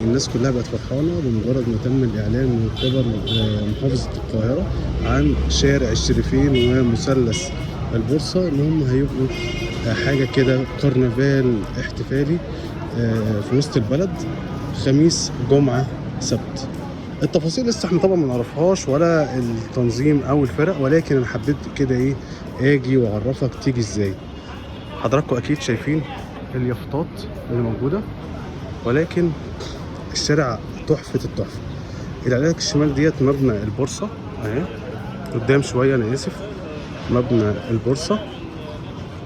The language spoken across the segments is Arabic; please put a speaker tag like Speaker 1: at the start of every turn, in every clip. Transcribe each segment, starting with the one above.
Speaker 1: الناس كلها بقت فرحانة بمجرد ما تم الإعلان من قبل محافظة القاهرة عن شارع الشريفين ومثلث البورصة إن هم هيبقوا حاجة كده كرنفال احتفالي في وسط البلد، خميس جمعة سبت. التفاصيل لسه احنا طبعا ما نعرفهاش ولا التنظيم أو الفرق، ولكن أنا حبيت كده إيه آجي وأعرفك تيجي إزاي. حضراتكم أكيد شايفين اليافطات اللي موجودة، ولكن الشارع تحفة التحفة. اللي على الشمال ديت مبنى البورصة اهي، قدام شوية أنا آسف، مبنى البورصة،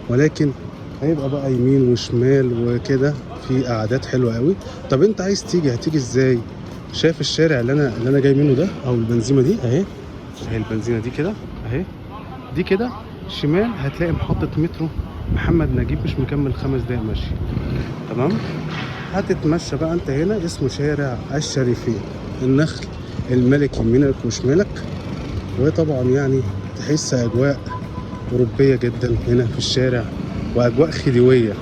Speaker 1: ولكن هيبقى بقى يمين وشمال وكده في قعدات حلوة قوي. طب أنت عايز تيجي هتيجي إزاي؟ شايف الشارع اللي أنا جاي منه ده أو البنزيمة دي أهي، البنزينة دي كده أهي، دي كده شمال هتلاقي محطة مترو محمد نجيب، مش مكمل 5 دقايق مشي. تمام، هتتمشى بقى انت هنا، اسمه شارع الشريفين، النخل الملكي يمينك وشمالك. وطبعا يعني تحس اجواء اوروبيه جدا هنا في الشارع، واجواء خديويه،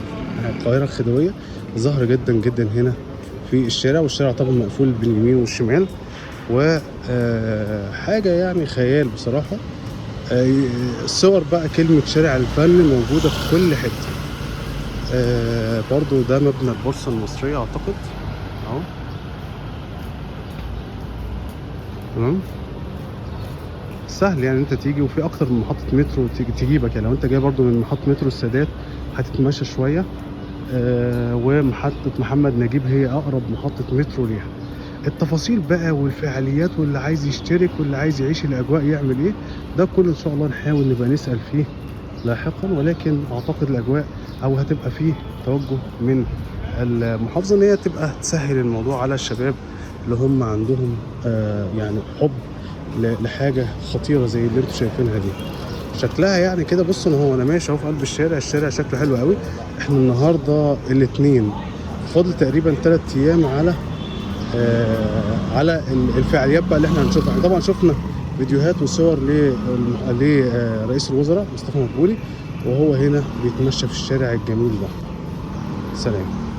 Speaker 1: القاهره الخديويه ظاهره جدا جدا هنا في الشارع. والشارع طبعا مقفول باليمين والشمال، وحاجه يعني خيال بصراحه. الصور بقى كلمه شارع الفن موجوده في كل حته. برضو ده مبنى البورصة المصرية اعتقد اهو. تمام، سهل يعني انت تيجي، وفي اكتر من محطة مترو تجيبك. يعني لو انت جاي برضو من محطة مترو السادات هتتمشى شوية، ومحطة محمد نجيب هي اقرب محطة مترو ليها. التفاصيل بقى والفعاليات، واللي عايز يشترك واللي عايز يعيش الاجواء يعمل ايه، ده كله ان شاء الله نحاول نبقى نسأل فيه لاحقا. ولكن اعتقد الاجواء او هتبقى فيه توجه من المحافظه ان هي تبقى تسهل الموضوع على الشباب اللي هم عندهم يعني حب لحاجه خطيره زي اللي انتم شايفينها دي. شكلها يعني كده، بصوا انا ماشي اهو في قلب الشارع شكله حلو قوي. احنا النهارده الاثنين، فاضل تقريبا 3 ايام على الفعاليات بقى اللي احنا هنشوفها. احنا طبعا شفنا فيديوهات وصور لرئيس الوزراء مصطفى مدبولي وهو هنا بيتمشى في الشارع الجميل ده. سلام.